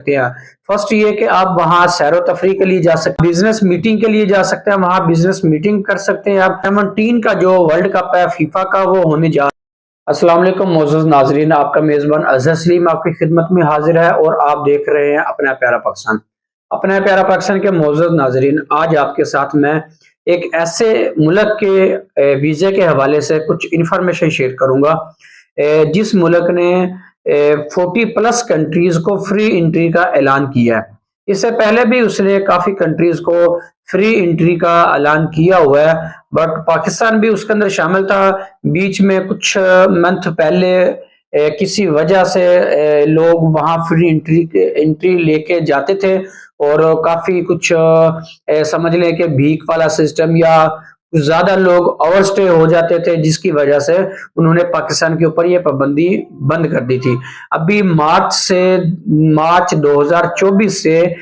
सकते हैं। फर्स्ट ये कि आप वहाँ सैरो तफरी के लिए जा सकते हैं, बिजनेस मीटिंग के लिए जा सकते हैं, वहाँ बिजनेस मीटिंग कर सकते हैं आप। 17 का जो वर्ल्ड कप है फीफा का वो होने जा। अस्सलाम वालेकुम मोअज़्ज़ज़ नाज़रीन, आपका मेज़बान अज़हर सलीम आपकी खिदमत में हाजिर है और आप देख रहे हैं अपना प्यारा पाकिस्तान। अपना प्यारा पाकिस्तान के मोअज़्ज़ज़ नाज़रीन, आज आपके साथ मैं एक ऐसे मुल्क के वीज़े के हवाले से कुछ इन्फॉर्मेशन शेयर करूंगा जिस मुल्क ने 40 प्लस कंट्रीज को फ्री एंट्री का ऐलान किया है। इससे पहले भी उसने काफी कंट्रीज को फ्री एंट्री का ऐलान किया हुआ है, बट पाकिस्तान भी उसके अंदर शामिल था। बीच में कुछ मंथ पहले किसी वजह से लोग वहां फ्री एंट्री लेके जाते थे और काफी कुछ समझ लें कि भीख वाला सिस्टम या ज्यादा लोग ओवर स्टे हो जाते थे, जिसकी वजह से उन्होंने पाकिस्तान के ऊपर ये पाबंदी बंद कर दी थी। अभी मार्च 2024 से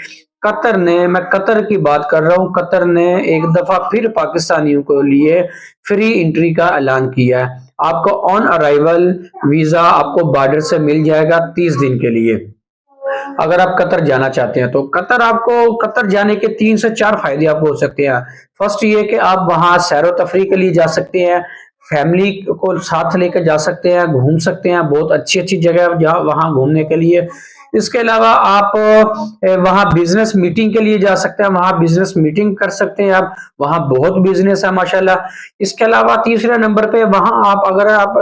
कतर ने, मैं कतर की बात कर रहा हूं, कतर ने एक दफा फिर पाकिस्तानियों को लिए फ्री एंट्री का ऐलान किया है। आपको ऑन अराइवल वीजा आपको बॉर्डर से मिल जाएगा 30 दिन के लिए। अगर आप कतर जाना चाहते हैं तो कतर जाने के 3 से 4 फायदे आपको हो सकते हैं। फर्स्ट ये कि आप वहां सैरो तफरी के लिए जा सकते हैं, फैमिली को साथ लेकर जा सकते हैं, घूम सकते हैं, बहुत अच्छी अच्छी जगह है वहां घूमने के लिए। इसके अलावा आप वहां बिजनेस मीटिंग के लिए जा सकते हैं, वहां बिजनेस मीटिंग कर सकते हैं आप, वहां बहुत बिजनेस है माशाल्लाह। इसके अलावा तीसरे नंबर पे वहां आप अगर आप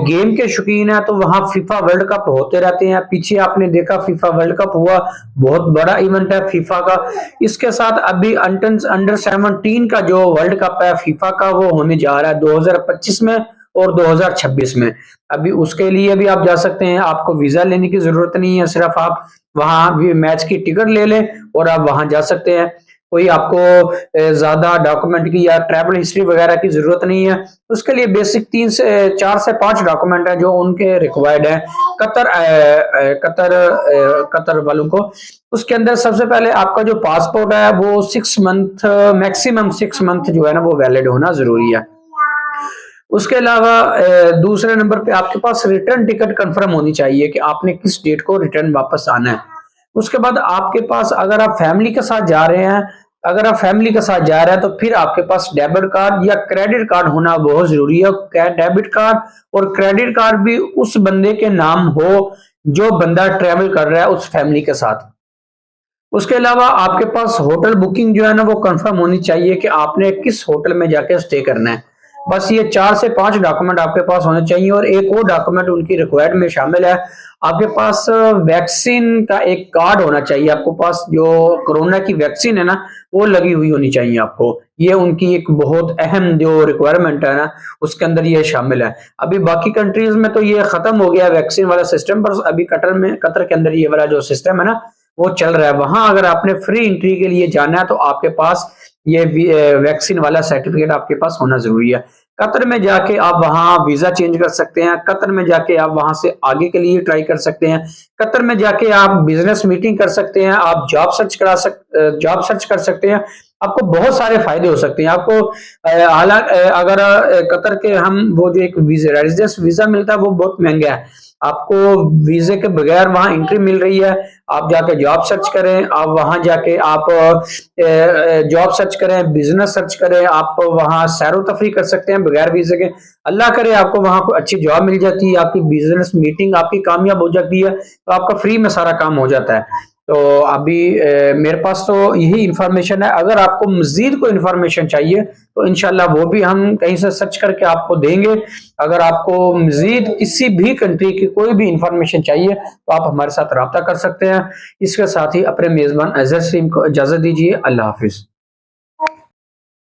गेम के शौकीन है तो वहां फीफा वर्ल्ड कप होते रहते हैं। पीछे आपने देखा फीफा वर्ल्ड कप हुआ, बहुत बड़ा इवेंट है फीफा का। इसके साथ अभी अंडर 17 का जो वर्ल्ड कप है फीफा का वो होने जा रहा है 2025 में और 2026 में। अभी उसके लिए भी आप जा सकते हैं, आपको वीजा लेने की जरूरत नहीं है, सिर्फ आप वहां भी मैच की टिकट ले लें और आप वहां जा सकते हैं। कोई आपको ज्यादा डॉक्यूमेंट की या ट्रैवल हिस्ट्री वगैरह की जरूरत नहीं है। उसके लिए बेसिक 4 से 5 डॉक्यूमेंट है जो उनके रिक्वायर्ड है कतर वालों को। उसके अंदर सबसे पहले आपका जो पासपोर्ट है वो 6 मंथ, मैक्सिमम 6 मंथ जो है ना वो वैलिड होना जरूरी है। उसके अलावा दूसरे नंबर पे आपके पास रिटर्न टिकट कंफर्म होनी चाहिए कि आपने किस डेट को रिटर्न वापस आना है। उसके बाद आपके पास, अगर आप फैमिली के साथ जा रहे हैं, तो फिर आपके पास डेबिट कार्ड या क्रेडिट कार्ड होना बहुत जरूरी है। डेबिट कार्ड और क्रेडिट कार्ड भी उस बंदे के नाम हो जो बंदा ट्रेवल कर रहा है उस फैमिली के साथ। उसके अलावा आपके पास होटल बुकिंग जो है ना वो कंफर्म होनी चाहिए कि आपने किस होटल में जाके स्टे करना है। बस ये 4 से 5 डॉक्यूमेंट आपके पास होने चाहिए। और एक और डॉक्यूमेंट उनकी रिक्वायर्ड में शामिल है, आपके पास वैक्सीन का एक कार्ड होना चाहिए। आपको पास जो कोरोना की वैक्सीन है ना वो लगी हुई होनी चाहिए आपको। ये उनकी एक बहुत अहम जो रिक्वायरमेंट है ना उसके अंदर ये शामिल है। अभी बाकी कंट्रीज में तो ये खत्म हो गया वैक्सीन वाला सिस्टम, पर अभी कतर के अंदर ये वाला जो सिस्टम है ना वो चल रहा है। वहां अगर आपने फ्री एंट्री के लिए जाना है तो आपके पास ये वैक्सीन वाला सर्टिफिकेट आपके पास होना जरूरी है। कतर में जाके आप वहां वीजा चेंज कर सकते हैं, कतर में जाके आप वहां से आगे के लिए ट्राई कर सकते हैं, कतर में जाके आप बिजनेस मीटिंग कर सकते हैं, आप जॉब सर्च कर सकते हैं। आपको बहुत सारे फायदे हो सकते हैं। आपको हालांकि अगर कतर के हम वो जो एक रेजिडेंस वीजा मिलता है वो बहुत महंगा है, आपको वीजे के बगैर वहां एंट्री मिल रही है। आप जाके जॉब सर्च करें, आप वहां जाके आप जॉब सर्च करें, बिजनेस सर्च करें, आप वहां सैरो तफरी कर सकते हैं बगैर वीजे के। अल्लाह करे आपको वहां कोई अच्छी जॉब मिल जाती है, आपकी बिजनेस मीटिंग आपकी कामयाब हो जाती है तो आपका फ्री में सारा काम हो जाता है। तो अभी मेरे पास तो यही इंफॉर्मेशन है। अगर आपको मजीद कोई इंफॉर्मेशन चाहिए तो इंशाल्लाह वो भी हम कहीं से सर्च करके आपको देंगे। अगर आपको मजीद किसी भी कंट्री की कोई भी इंफॉर्मेशन चाहिए तो आप हमारे साथ रब्ता कर सकते हैं। इसके साथ ही अपने मेजबान अज़हर सलीम को इजाजत दीजिए। अल्लाह हाफिज।